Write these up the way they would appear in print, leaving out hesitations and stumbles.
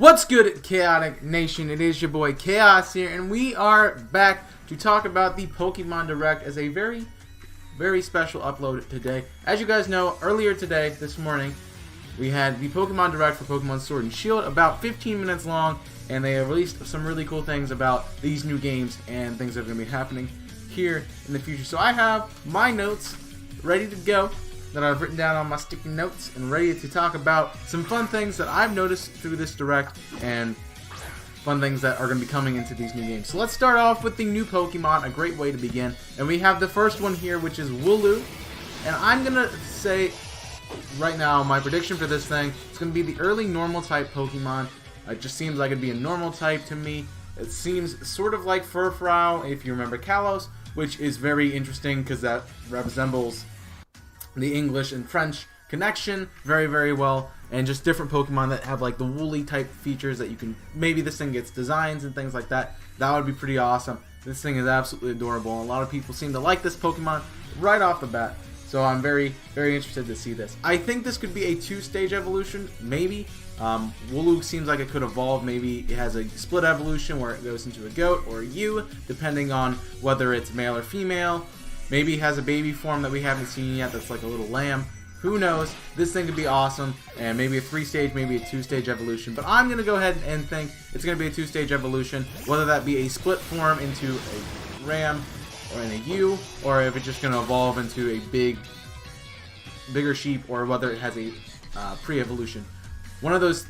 What's good, Chaotic Nation? It is your boy Chaos here, and we are back to talk about the Pokemon Direct as a very, very special upload today. As you guys know, earlier today, this morning, we had the Pokemon Direct for Pokemon Sword and Shield, about 15 minutes long, and they have released some really cool things about these new games and things that are going to be happening here in the future. So I have my notes ready to go that I've written down on my sticky notes and ready to talk about some fun things that I've noticed through this Direct and fun things that are going to be coming into these new games. So let's start off with the new Pokemon, a great way to begin. And we have the first one here, which is Wooloo. And I'm going to say right now, my prediction for this thing, it's going to be the early normal type Pokemon. It just seems like it'd be a normal type to me. It seems sort of like Furfrou, if you remember Kalos, which is very interesting because that resembles the English and French connection very, very well, and just different Pokemon that have like the woolly type features that you can, maybe this thing gets designs and things like that. That would be pretty awesome. This thing is absolutely adorable, and a lot of people seem to like this Pokemon right off the bat. So I'm very, very interested to see this. I think this could be a two-stage evolution, maybe. Wooloo seems like it could evolve. Maybe it has a split evolution where it goes into a goat or a ewe, depending on whether it's male or female. Maybe it has a baby form that we haven't seen yet that's like a little lamb. Who knows? This thing could be awesome, and maybe a three-stage, maybe a two-stage evolution. But I'm going to go ahead and think it's going to be a two-stage evolution, whether that be a split form into a ram or in a ewe, or if it's just going to evolve into a bigger sheep, or whether it has a pre-evolution. One of those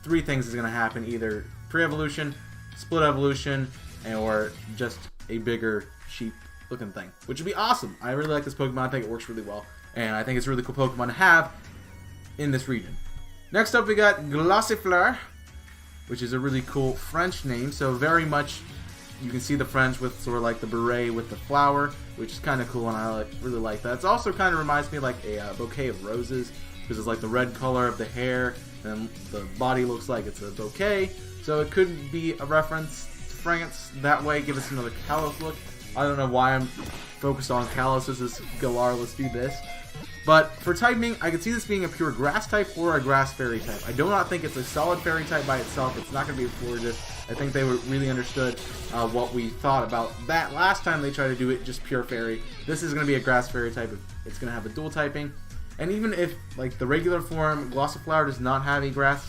three things is going to happen, either pre-evolution, split evolution, or just a bigger sheep looking thing, which would be awesome. I really like this Pokemon. I think it works really well, and I think it's a really cool Pokemon to have in this region. Next up, we got Glossifleur, which is a really cool French name. So very much, you can see the French with sort of like the beret with the flower, which is kind of cool, and I really like that. It also kind of reminds me of like a bouquet of roses, because it's like the red color of the hair, and the body looks like it's a bouquet. So it could be a reference to France that way, give us another Kalos look. I don't know why I'm focused on Kalos. This is Galar, let's do this. But for typing, I could see this being a pure grass type or a grass fairy type. I do not think it's a solid fairy type by itself. It's not going to be a Florges. I think they really understood what we thought about that last time they tried to do it just pure fairy. This is going to be a grass fairy type. It's going to have a dual typing. And even if like the regular form, Glossifleur, does not have a grass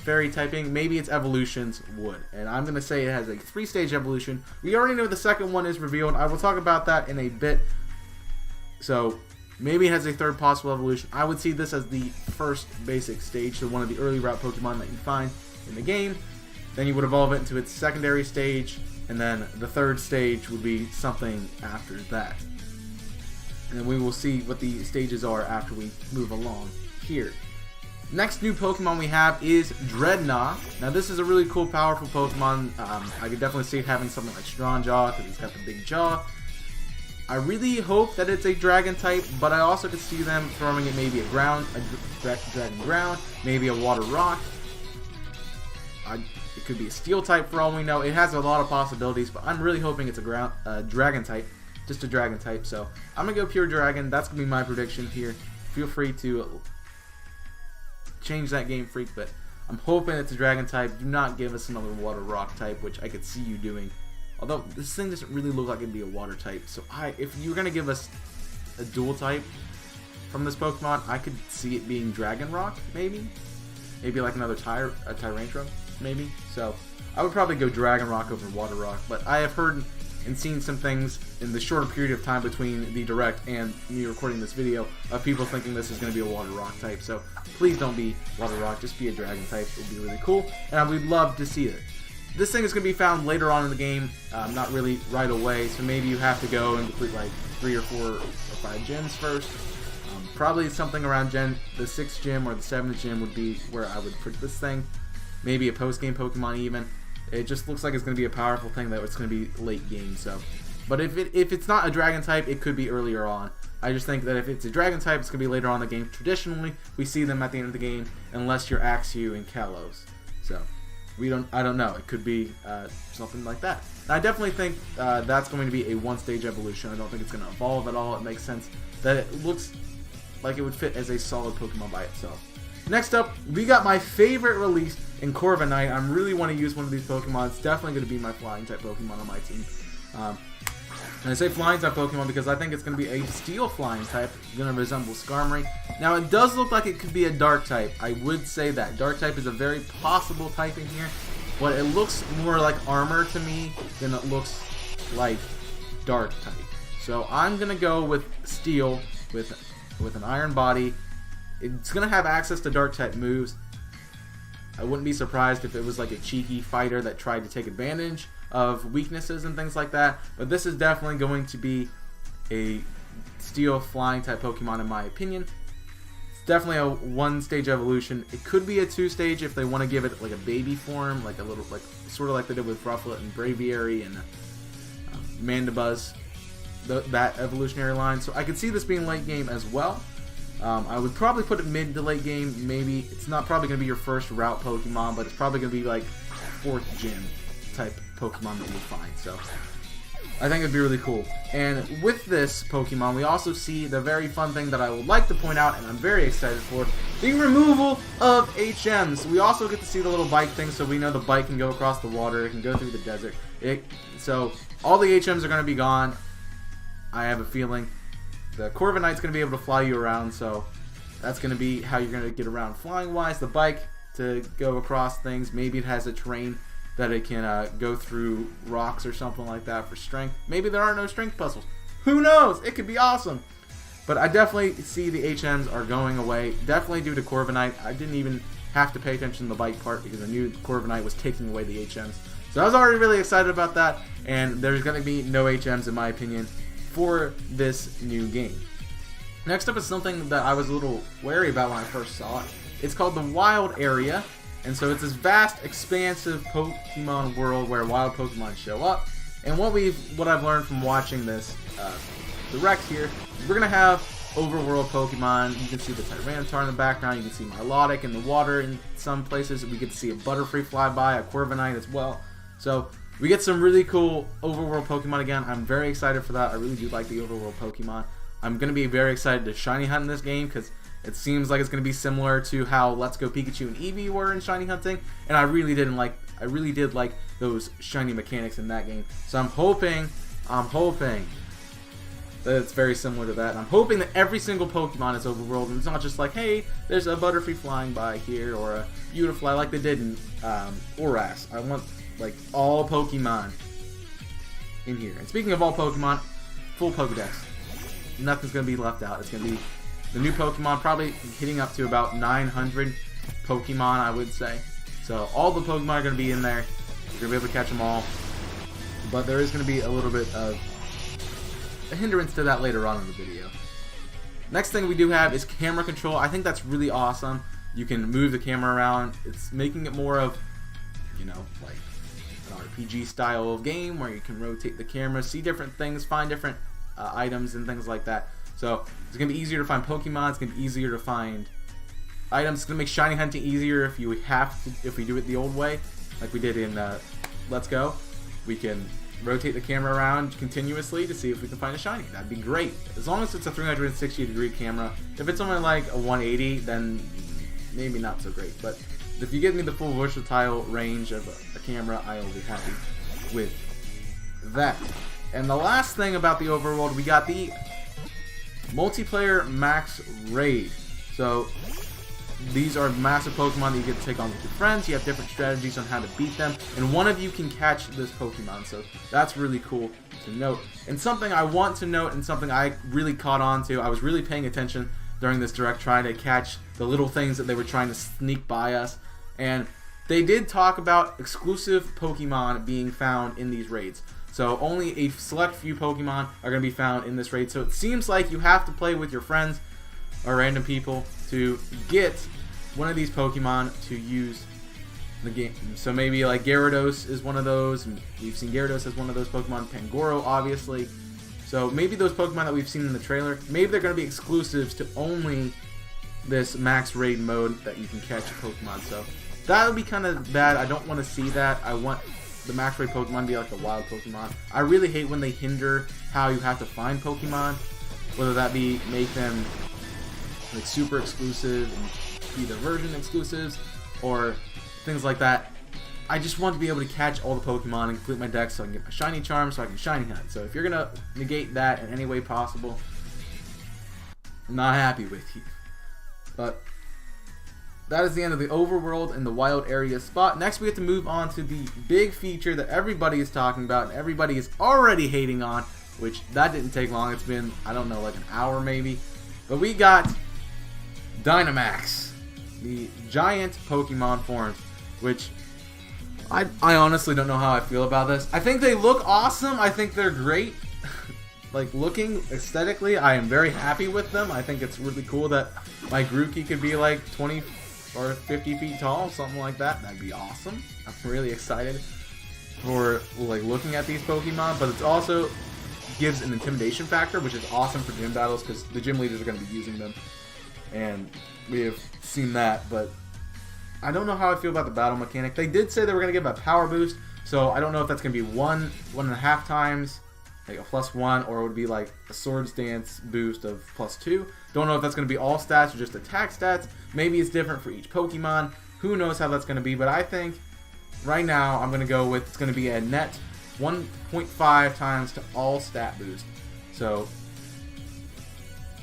fairy typing, maybe its evolutions would. And I'm going to say it has a three-stage evolution. We already know the second one is revealed. I will talk about that in a bit. So maybe it has a third possible evolution. I would see this as the first basic stage, so one of the early route Pokemon that you find in the game. Then you would evolve it into its secondary stage, and then the third stage would be something after that. And we will see what the stages are after we move along here. Next new Pokemon we have is Dreadnought. Now this is a really cool, powerful Pokemon. I could definitely see it having something like Strong Jaw, because he's got the big jaw. I really hope that it's a Dragon type, but I also could see them throwing it maybe a Dragon Ground, maybe a Water Rock. It could be a Steel type for all we know. It has a lot of possibilities, but I'm really hoping it's a Dragon type. Just a Dragon type, so I'm going to go pure Dragon. That's going to be my prediction here. Feel free to change that, Game Freak, but I'm hoping it's a Dragon type. Do not give us another Water Rock type, which I could see you doing. Although this thing doesn't really look like it'd be a Water type, so if you're going to give us a dual type from this Pokemon, I could see it being Dragon Rock, maybe? Maybe like another Tyrantrum, maybe? So I would probably go Dragon Rock over Water Rock, but I have heard and seen some things in the shorter period of time between the Direct and me recording this video of people thinking this is going to be a Water Rock type. So please don't be Water Rock, just be a Dragon type. It would be really cool, and we'd love to see it. This thing is going to be found later on in the game, not really right away, so maybe you have to go and complete like 3 or 4 or 5 gyms first. Probably something around the 6th gym or the 7th gym would be where I would put this thing. Maybe a post-game Pokemon even. It just looks like it's going to be a powerful thing that it's going to be late game. So, but if it's not a Dragon type, it could be earlier on. I just think that if it's a Dragon type, it's going to be later on in the game. Traditionally, we see them at the end of the game, unless you're Axew and Kalos. So, I don't know. It could be something like that. And I definitely think that's going to be a one-stage evolution. I don't think it's going to evolve at all. It makes sense that it looks like it would fit as a solid Pokemon by itself. Next up, we got my favorite release in Corviknight. I really want to use one of these Pokemon. It's definitely going to be my flying type Pokemon on my team. And I say flying type Pokemon because I think it's going to be a steel flying type. It's going to resemble Skarmory. Now, it does look like it could be a dark type. I would say that. Dark type is a very possible type in here. But it looks more like armor to me than it looks like dark type. So I'm going to go with steel with an iron body. It's going to have access to dark type moves. I wouldn't be surprised if it was like a cheeky fighter that tried to take advantage of weaknesses and things like that. But this is definitely going to be a steel flying type Pokemon in my opinion. It's definitely a 1-stage evolution. It could be a 2-stage if they want to give it like a baby form, like a little, like sort of like they did with Rufflet and Braviary and Mandibuzz, that evolutionary line. So I could see this being late game as well. I would probably put it mid to late game. Maybe it's not probably going to be your first route Pokemon, but it's probably going to be like 4th gym type Pokemon that you'll find. So I think it'd be really cool. And with this Pokemon, we also see the very fun thing that I would like to point out, and I'm very excited for, the removal of HMs. We also get to see the little bike thing, so we know the bike can go across the water, it can go through the desert. So all the HMs are going to be gone. I have a feeling the Corviknight's going to be able to fly you around, so that's going to be how you're going to get around flying-wise. The bike to go across things. Maybe it has a terrain that it can go through rocks or something like that for strength. Maybe there are no strength puzzles. Who knows? It could be awesome. But I definitely see the HMs are going away. Definitely due to Corviknight. I didn't even have to pay attention to the bike part because I knew Corviknight was taking away the HMs. So I was already really excited about that. And there's going to be no HMs, in my opinion, for this new game. Next up is something that I was a little wary about when I first saw it. It's called the Wild Area, and so it's this vast, expansive Pokemon world where wild Pokemon show up. And what I've learned from watching this direct here is we're gonna have overworld Pokemon. You can see the Tyranitar in the background. You can see Milotic in the water in some places. We get to see a Butterfree fly by, a Corviknight as well. So we get some really cool overworld Pokemon again. I'm very excited for that. I really do like the overworld Pokemon. I'm going to be very excited to shiny hunt in this game because it seems like it's going to be similar to how Let's Go Pikachu and Eevee were in shiny hunting, and I really did like those shiny mechanics in that game. So I'm hoping that it's very similar to that. And I'm hoping that every single Pokemon is overworld and it's not just like, hey, there's a Butterfree flying by here or a Beautifly like they did in Oras. I want like all Pokemon in here. And speaking of all Pokemon, full Pokedex. Nothing's going to be left out. It's going to be the new Pokemon, probably hitting up to about 900 Pokemon, I would say. So all the Pokemon are going to be in there. You're going to be able to catch them all. But there is going to be a little bit of a hindrance to that later on in the video. Next thing we do have is camera control. I think that's really awesome. You can move the camera around. It's making it more of, you know, like an RPG style of game where you can rotate the camera, see different things, find different items and things like that. So it's gonna be easier to find Pokemon. It's gonna be easier to find items. It's gonna make shiny hunting easier if we do it the old way, like we did in Let's Go. We can rotate the camera around continuously to see if we can find a shiny. That'd be great, as long as it's a 360-degree camera. If it's only like a 180, then maybe not so great. But if you give me the full versatile range of a camera, I will be happy with that. And the last thing about the overworld, we got the multiplayer max raid. So these are massive Pokemon that you get to take on with your friends. You have different strategies on how to beat them, and one of you can catch this Pokemon. So that's really cool to note. And something I want to note, and something I really caught on to, I was really paying attention during this direct, trying to catch the little things that they were trying to sneak by us. And they did talk about exclusive Pokemon being found in these raids. So only a select few Pokemon are going to be found in this raid. So it seems like you have to play with your friends or random people to get one of these Pokemon to use the game. So maybe like Gyarados is one of those. We've seen Gyarados as one of those Pokemon. Pangoro, obviously. So maybe those Pokemon that we've seen in the trailer, maybe they're going to be exclusives to only this max raid mode that you can catch a Pokemon. So that would be kind of bad. I don't want to see that. I want the max raid Pokemon to be like a wild Pokemon. I really hate when they hinder how you have to find Pokemon, whether that be make them like super exclusive and either version exclusives or things like that. I just want to be able to catch all the Pokemon and complete my deck so I can get my Shiny Charm, so I can Shiny Hunt. So if you're going to negate that in any way possible, I'm not happy with you. But that is the end of the overworld and the wild area spot. Next we have to move on to the big feature that everybody is talking about and everybody is already hating on, which that didn't take long. It's been, I don't know, like an hour maybe. But we got Dynamax, the giant Pokemon forms, which I honestly don't know how I feel about this. I think they look awesome. I think they're great. Like, looking aesthetically, I am very happy with them. I think it's really cool that my Grookey could be like 20 or 50 feet tall, something like that. That'd be awesome. I'm really excited for like looking at these Pokemon, but it also gives an intimidation factor, which is awesome for gym battles because the gym leaders are going to be using them, and we have seen that. But I don't know how I feel about the battle mechanic. They did say they were going to give a power boost, so I don't know if that's going to be 1.5 times, like a +1, or it would be like a Swords Dance boost of +2. Don't know if that's going to be all stats or just attack stats. Maybe it's different for each Pokemon. Who knows how that's going to be, but I think right now I'm going to go with it's going to be a net 1.5 times to all stat boost. So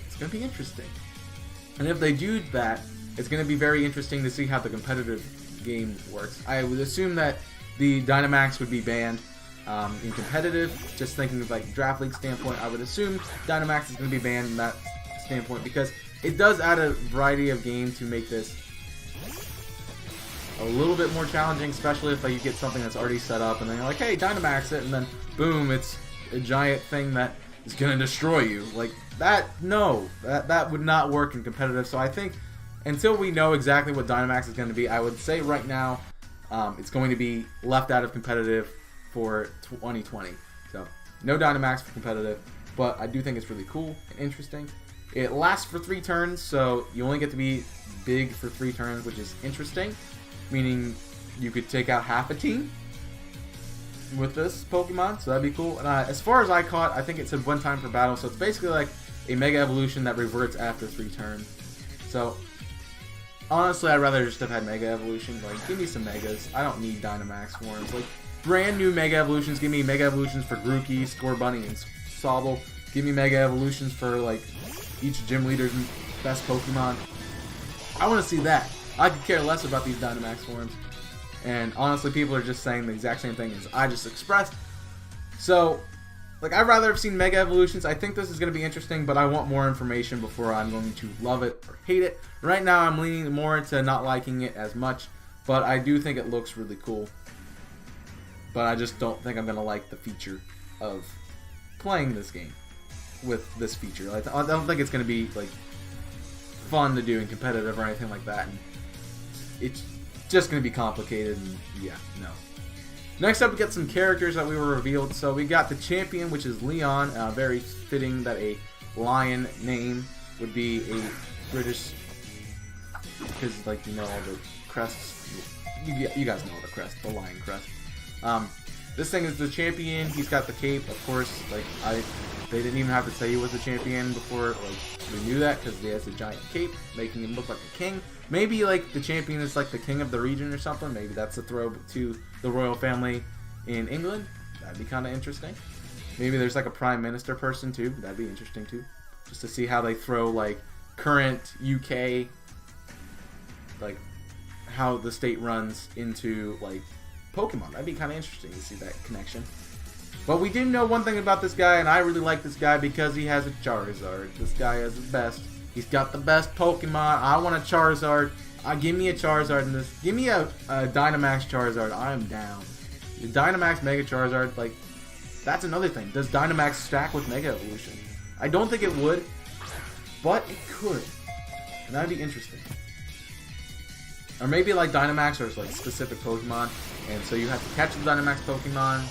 it's going to be interesting. And if they do that, it's going to be very interesting to see how the competitive game works. I would assume that the Dynamax would be banned in competitive. Just thinking of like draft league standpoint, I would assume Dynamax is going to be banned in that standpoint because it does add a variety of game to make this a little bit more challenging, especially if like, you get something that's already set up and then you're like, hey, Dynamax it, and then boom, it's a giant thing that is going to destroy you. Like that, no, that would not work in competitive. So I think until we know exactly what Dynamax is going to be, I would say right now it's going to be left out of competitive for 2020. So no Dynamax for competitive, but I do think it's really cool and interesting. It lasts for 3 turns, so you only get to be big for 3 turns, which is interesting, meaning you could take out half a team with this Pokemon, so that'd be cool. And as far as I caught, I think it said 1 time per battle, so it's basically like a Mega Evolution that reverts after 3 turns. So honestly, I'd rather just have had Mega Evolution. Like, give me some Megas. I don't need Dynamax forms. Like, brand new Mega Evolutions. Give me Mega Evolutions for Grookey, Scorbunny, and Sobble. Give me Mega Evolutions for, like, each gym leader's best Pokemon. I want to see that. I could care less about these Dynamax forms. And honestly, people are just saying the exact same thing as I just expressed. So, like, I'd rather have seen Mega Evolutions. I think this is going to be interesting, but I want more information before I'm going to love it or hate it. Right now, I'm leaning more into not liking it as much, but I do think it looks really cool. But I just don't think I'm going to like the feature of playing this game with this feature. Like, I don't think it's going to be, like, fun to do in competitive or anything like that. And it's just going to be complicated, and yeah, no. Next up, we got some characters that we were revealed. So we got the champion, which is Leon. Very fitting that a lion name would be a British, because, like, you know, all the crests. You guys know the crest, the lion crest. This thing is the champion. He's got the cape, of course. Like, they didn't even have to say he was the champion before. Like, we knew that because he has a giant cape, making him look like a king. Maybe, like, the champion is like the king of the region or something. Maybe that's a throw to the royal family in England. That'd be kind of interesting. Maybe there's like a prime minister person too. That'd be interesting too. Just to see how they throw, like, current UK, like, how the state runs into, like, Pokemon. That'd be kind of interesting to see that connection. But we did know one thing about this guy, and I really like this guy because he has a Charizard. This guy is the best. He's got the best Pokemon. I want a Charizard. Give me a Charizard in this. Give me a Dynamax Charizard. I'm down. The Dynamax Mega Charizard, like, that's another thing. Does Dynamax stack with Mega Evolution? I don't think it would, but it could. And that'd be interesting. Or maybe, like, Dynamax are, like, specific Pokemon, and so you have to catch the Dynamax Pokemon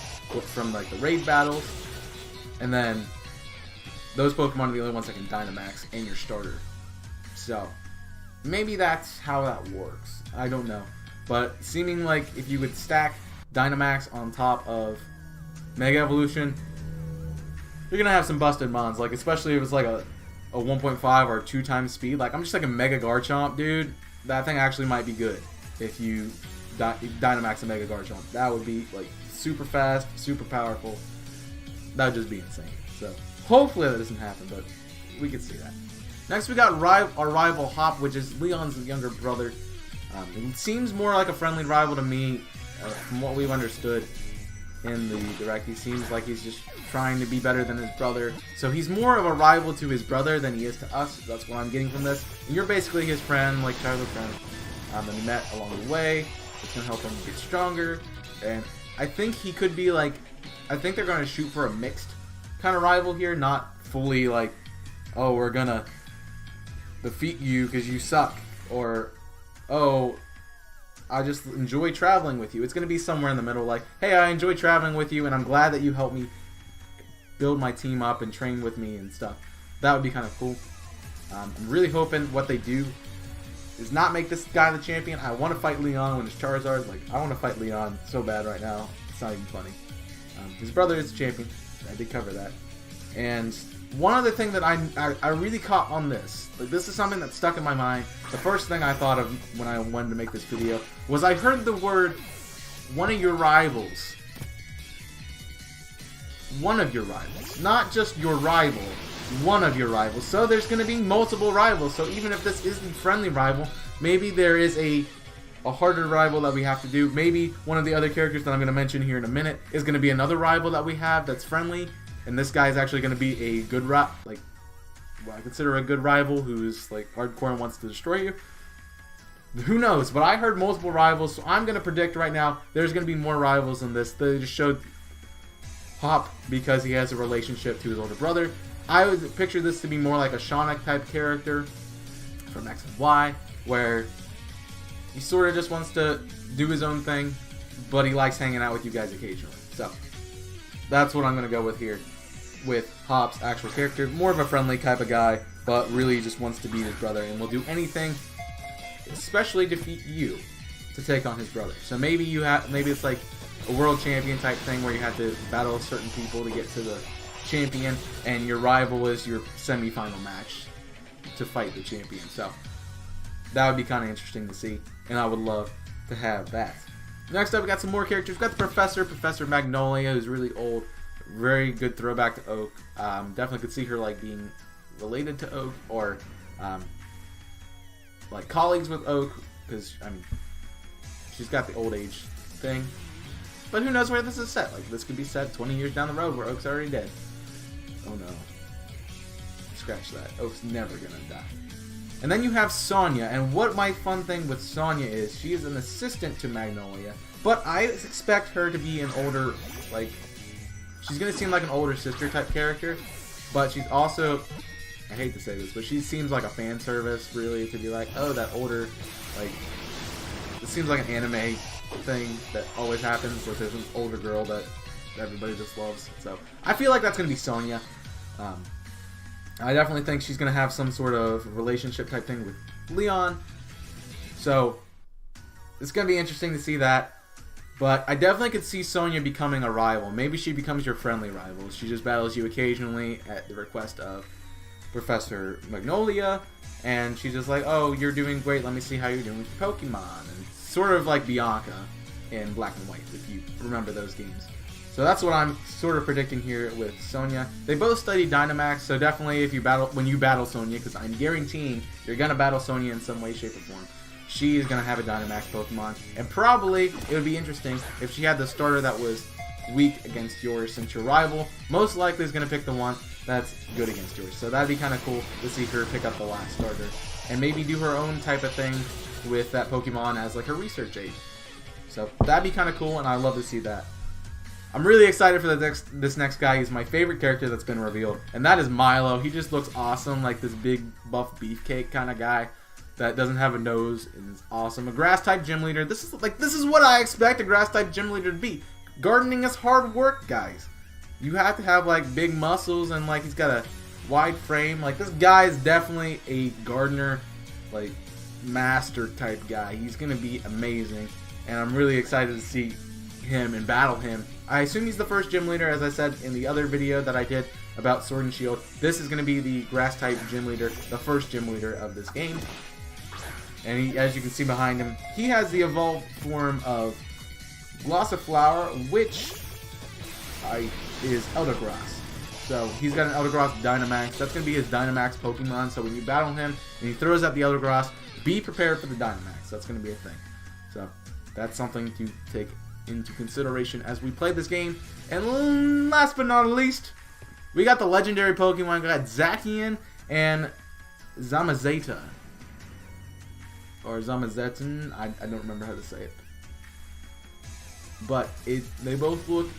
from, like, the raid battles, and then those Pokemon are the only ones that can Dynamax and your starter. So, maybe that's how that works. I don't know. But seeming like if you would stack Dynamax on top of Mega Evolution, you're going to have some busted mons. Like, especially if it's like a 1.5 or 2 times speed. Like, I'm just like a Mega Garchomp, dude. that thing actually might be good if you Dynamax and Mega Garchomp. That would be like super fast, super powerful. That would just be insane. So hopefully that doesn't happen, but we could see that. Next we got our rival Hop, which is Leon's younger brother. It seems more like a friendly rival to me, from what we've understood in the Direct. He seems like he's just trying to be better than his brother. So he's more of a rival to his brother than he is to us. That's what I'm getting from this. And you're basically his friend, like childhood friend, that he met along the way. It's going to help him get stronger. And I think he could be like, I think they're going to shoot for a mixed kind of rival here, not fully like, oh, we're going to defeat you because you suck, or oh, I just enjoy traveling with you. It's going to be somewhere in the middle, like, hey, I enjoy traveling with you and I'm glad that you helped me build my team up and train with me and stuff. That would be kind of cool. I'm really hoping what they do is not make this guy the champion. I want to fight Leon when it's Charizard. Like, I want to fight Leon so bad right now. It's not even funny. His brother is the champion. I did cover that. And one other thing that I really caught on this, like this is something that stuck in my mind. The first thing I thought of when I wanted to make this video was I heard the word, one of your rivals. One of your rivals. Not just your rival. One of your rivals. So there's going to be multiple rivals. So even if this isn't friendly rival, maybe there is a harder rival that we have to do. Maybe one of the other characters that I'm going to mention here in a minute is going to be another rival that we have that's friendly. And this guy is actually going to be a good what I consider a good rival who's like hardcore and wants to destroy you. Who knows? But I heard multiple rivals, so I'm going to predict right now there's going to be more rivals in this. They just showed Hop because he has a relationship to his older brother. I would picture this to be more like a Sonic type character from X and Y, where he sort of just wants to do his own thing, but he likes hanging out with you guys occasionally. So that's what I'm going to go with here with Hop's actual character. More of a friendly type of guy, but really just wants to beat his brother and will do anything, especially defeat you, to take on his brother. So maybe maybe it's like a world champion type thing where you have to battle certain people to get to the champion, and your rival is your semi-final match to fight the champion. So that would be kind of interesting to see, and I would love to have that. Next up, we got some more characters. We got the Professor Magnolia, who's really old. Very good throwback to Oak. Definitely could see her like being related to Oak, or like colleagues with Oak, because I mean, she's got the old age thing. But who knows where this is set? Like, this could be set 20 years down the road where Oak's already dead. Oh no. Scratch that. Oak's never gonna die. And then you have Sonya, and what my fun thing with Sonya is, she is an assistant to Magnolia, but I expect her to be an older, like, she's gonna seem like an older sister type character, but she's also, I hate to say this, but she seems like a fan service, really, to be like, oh, that older, like, it seems like an anime thing that always happens, where there's an older girl that everybody just loves. So I feel like that's gonna be Sonya. I definitely think she's going to have some sort of relationship type thing with Leon. So it's going to be interesting to see that. But I definitely could see Sonya becoming a rival. Maybe she becomes your friendly rival. She just battles you occasionally at the request of Professor Magnolia. And she's just like, oh, you're doing great. Let me see how you're doing with your Pokemon. And sort of like Bianca in Black and White, if you remember those games. So that's what I'm sort of predicting here with Sonya. They both studied Dynamax, so definitely if you when you battle Sonya, because I'm guaranteeing you're going to battle Sonya in some way, shape, or form, she is going to have a Dynamax Pokemon. And probably it would be interesting if she had the starter that was weak against yours, since your rival most likely is going to pick the one that's good against yours. So that'd be kind of cool to see her pick up the last starter. And maybe do her own type of thing with that Pokemon as like her research aid. So that'd be kind of cool, and I'd love to see that. I'm really excited for this next guy. He's my favorite character that's been revealed, and that is Milo. He just looks awesome, like this big buff beefcake kind of guy that doesn't have a nose and is awesome. A grass-type gym leader. This is what I expect a grass-type gym leader to be. Gardening is hard work, guys. You have to have like big muscles, and like he's got a wide frame. Like, this guy is definitely a gardener, like master type guy. He's gonna be amazing, and I'm really excited to see him and battle him. I assume he's the first gym leader, as I said in the other video that I did about Sword and Shield. This is going to be the grass type gym leader, the first gym leader of this game. And he, as you can see behind him, he has the evolved form of Glossiflower, which is Eldegrass. So he's got an Eldegrass Dynamax. That's going to be his Dynamax Pokemon. So when you battle him and he throws out the Eldegrass, be prepared for the Dynamax. That's going to be a thing. So that's something to take into consideration as we play this game. And last but not least, we got the legendary Pokemon. We got Zacian and Zamazenta. Or Zamazetan. I don't remember how to say it. But they both look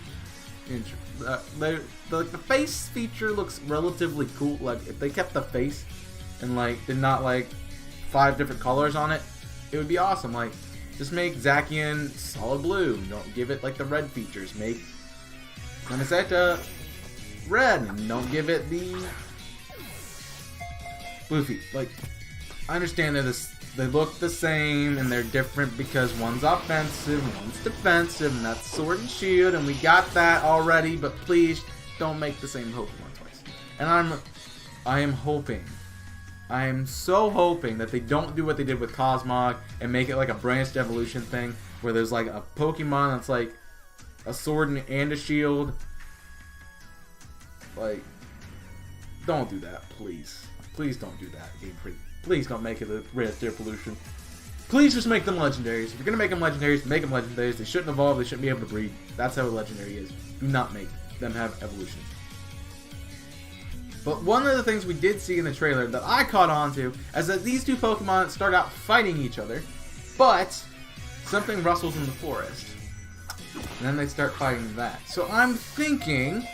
interesting. The face feature looks relatively cool. Like, if they kept the face and, like, did not, like, 5 different colors on it, it would be awesome. Like, just make Zacian solid blue. Don't give it, like, the red features. Make Zamazenta red. And don't give it the blue feet. Like, I understand they look the same and they're different because one's offensive, one's defensive, and that's Sword and Shield, and we got that already, but please don't make the same Pokemon twice. And I am so hoping that they don't do what they did with Cosmog and make it like a branched evolution thing where there's like a Pokemon that's like a sword and a shield. Like, don't do that, please. Please don't do that, Game Freak. Please don't make it a branched evolution. Please just make them legendaries. If you're going to make them legendaries, make them legendaries. They shouldn't evolve. They shouldn't be able to breed. That's how a legendary is. Do not make them have evolutions. But one of the things we did see in the trailer that I caught on to is that these two Pokemon start out fighting each other, but something rustles in the forest. And then they start fighting that. So I'm thinking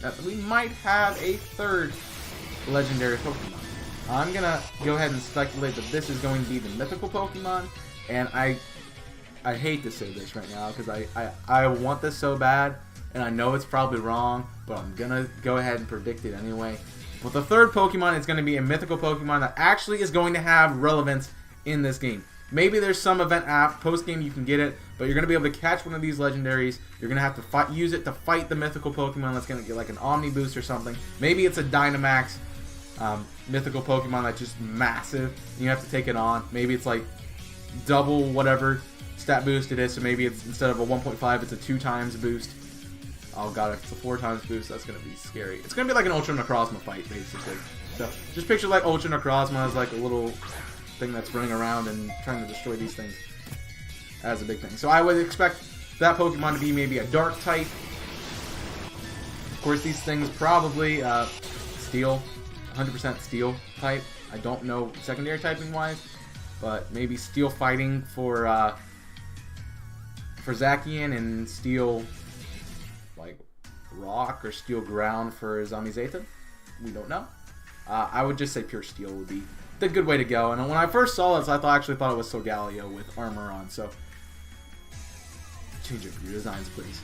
that we might have a third legendary Pokemon. I'm gonna go ahead and speculate that this is going to be the mythical Pokemon, and I hate to say this right now because I want this so bad, and I know it's probably wrong, but I'm gonna go ahead and predict it anyway. But the third Pokemon is going to be a mythical Pokemon that actually is going to have relevance in this game. Maybe there's some event post-game you can get it, but you're going to be able to catch one of these legendaries. You're going to have to use it to fight the mythical Pokemon that's going to get like an Omni Boost or something. Maybe it's a Dynamax mythical Pokemon that's just massive, and you have to take it on. Maybe it's like double whatever stat boost it is, so maybe it's instead of a 1.5, it's a 2 times boost. Oh god, if it's a 4 times boost, that's going to be scary. It's going to be like an Ultra Necrozma fight, basically. So, just picture like Ultra Necrozma as like a little thing that's running around and trying to destroy these things as a big thing. So I would expect that Pokemon to be maybe a Dark type. Of course, these things probably Steel, 100% Steel type. I don't know secondary typing wise, but maybe Steel fighting for Zacian and Steel like Rock or Steel Ground for Zamazenta. We don't know. I would just say pure Steel would be the good way to go. And when I first saw this, I actually thought it was Solgaleo with armor on. So change it for your designs, please.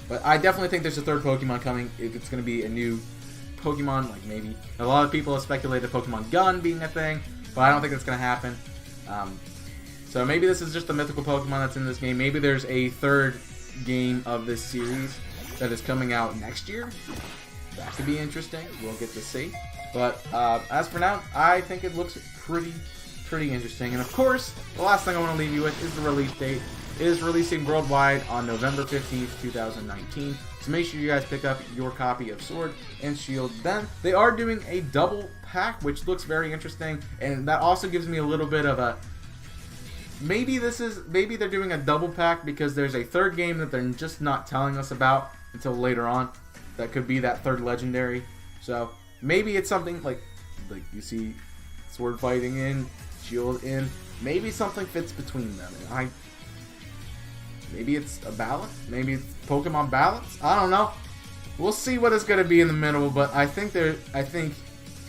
But I definitely think there's a third Pokemon coming. If it's going to be a new Pokemon, like maybe a lot of people have speculated Pokemon Gun being a thing, but I don't think that's going to happen. So maybe this is just a mythical Pokemon that's in this game. Maybe there's a third game of this series that is coming out next year. That could be interesting. We'll get to see. But as for now, I think it looks pretty interesting. And of course, the last thing I want to leave you with is the release date. It is releasing worldwide on November 15th, 2019. So make sure you guys pick up your copy of Sword and Shield then. They are doing a double pack, which looks very interesting. And that also gives me a little bit of a... Maybe they're doing a double pack because there's a third game that they're just not telling us about until later on. That could be that third legendary. So maybe it's something like you see Sword fighting in, Shield in. Maybe something fits between them. Maybe it's a balance. Maybe it's Pokemon balance. I don't know. We'll see what it's going to be in the middle. But I think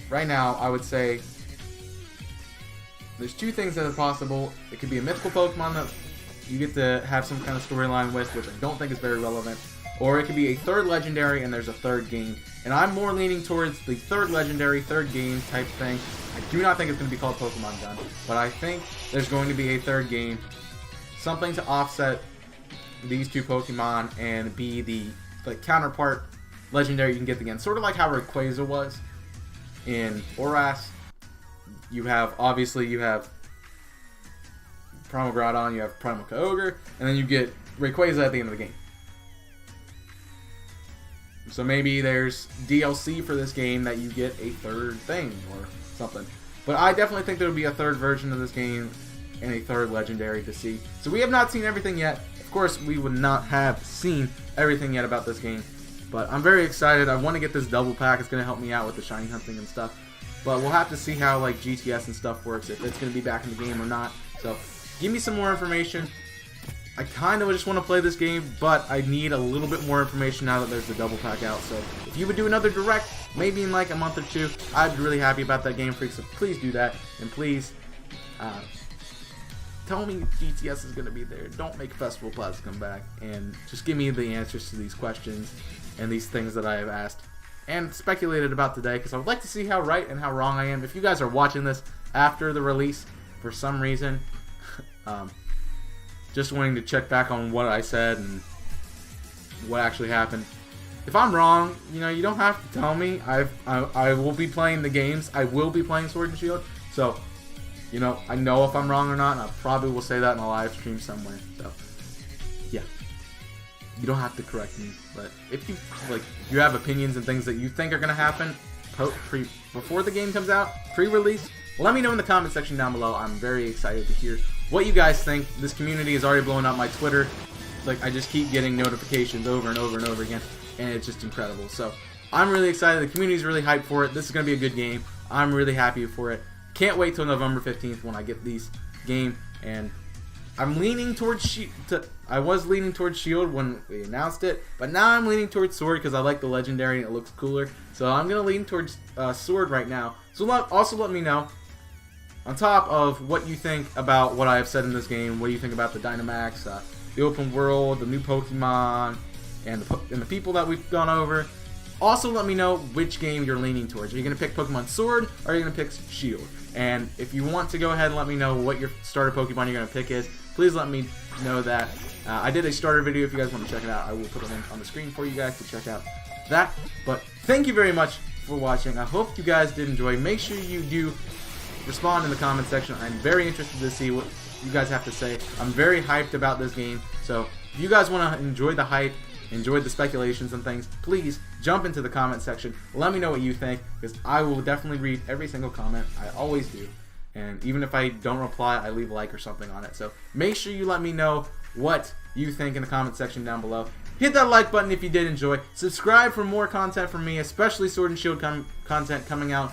right now I would say there's 2 things that are possible. It could be a mythical Pokemon that you get to have some kind of storyline with, which I don't think is very relevant. Or it could be a third legendary and there's a third game. And I'm more leaning towards the third legendary, third game type thing. I do not think it's going to be called Pokemon Gun. But I think there's going to be a third game. Something to offset these 2 Pokemon and be the counterpart legendary you can get again. Sort of like how Rayquaza was in Oras. you have, obviously, you have Primal Groudon, you have Primal Kyogre, and then you get Rayquaza at the end of the game. So maybe there's DLC for this game that you get a third thing or something. But I definitely think there will be a third version of this game and a third legendary to see. So we have not seen everything yet. Of course, we would not have seen everything yet about this game. But I'm very excited. I want to get this double pack. It's going to help me out with the shiny hunting and stuff. But we'll have to see how like GTS and stuff works, if it's going to be back in the game or not. So give me some more information. I kind of just want to play this game, but I need a little bit more information now that there's the double pack out. So if you would do another direct, maybe in like a month or two, I'd be really happy about that, Game Freak. So please do that, and please tell me GTS is going to be there. Don't make Festival Plaza come back, and just give me the answers to these questions and these things that I have asked and speculated about today, because I would like to see how right and how wrong I am. If you guys are watching this after the release for some reason, just wanting to check back on what I said and what actually happened. If I'm wrong, you know, you don't have to tell me. I will be playing the games. I will be playing Sword and Shield. So, you know, I know if I'm wrong or not, and I probably will say that in a live stream somewhere. So, yeah. You don't have to correct me, but if you you have opinions and things that you think are going to happen before the game comes out, pre-release, let me know in the comment section down below. I'm very excited to hear what you guys think. This community is already blowing up my Twitter. Like, I just keep getting notifications over and over and over again, and it's just incredible. So I'm really excited. The community's really hyped for it. This is going to be a good game. I'm really happy for it. Can't wait till November 15th when I get these game, and I'm leaning towards I was leaning towards Shield when we announced it, but now I'm leaning towards Sword because I like the Legendary and it looks cooler. So I'm going to lean towards Sword right now. So also let me know, on top of what you think about what I have said in this game, what do you think about the Dynamax, the open world, the new Pokemon, and the people that we've gone over. Also let me know which game you're leaning towards. Are you going to pick Pokemon Sword, or are you going to pick Shield? And if you want to go ahead and let me know what your starter Pokemon you're going to pick is, please let me know that. I did a starter video. If you guys want to check it out, I will put a link on the screen for you guys to check out that. But thank you very much for watching. I hope you guys did enjoy. Make sure you do respond in the comment section. I'm very interested to see what you guys have to say. I'm very hyped about this game. So if you guys want to enjoy the hype, enjoy the speculations and things, please jump into the comment section. Let me know what you think, because I will definitely read every single comment. I always do. And even if I don't reply, I leave a like or something on it. So make sure you let me know what you think in the comment section down below. Hit that like button if you did enjoy. Subscribe for more content from me, especially Sword and Shield content coming out,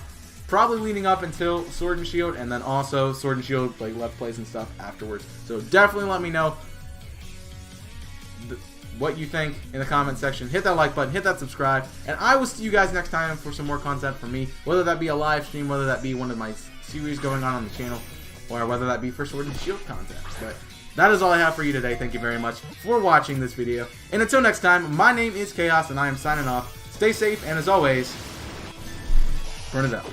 probably leading up until Sword and Shield, and then also Sword and Shield like Let's Plays and stuff afterwards. So definitely let me know what you think in the comment section. Hit that like button, hit that subscribe, and I will see you guys next time for some more content from me, whether that be a live stream, whether that be one of my series going on the channel, or whether that be for Sword and Shield content. But that is all I have for you today. Thank you very much for watching this video, and until next time, my name is Chaos, and I am signing off. Stay safe, and as always, burn it up.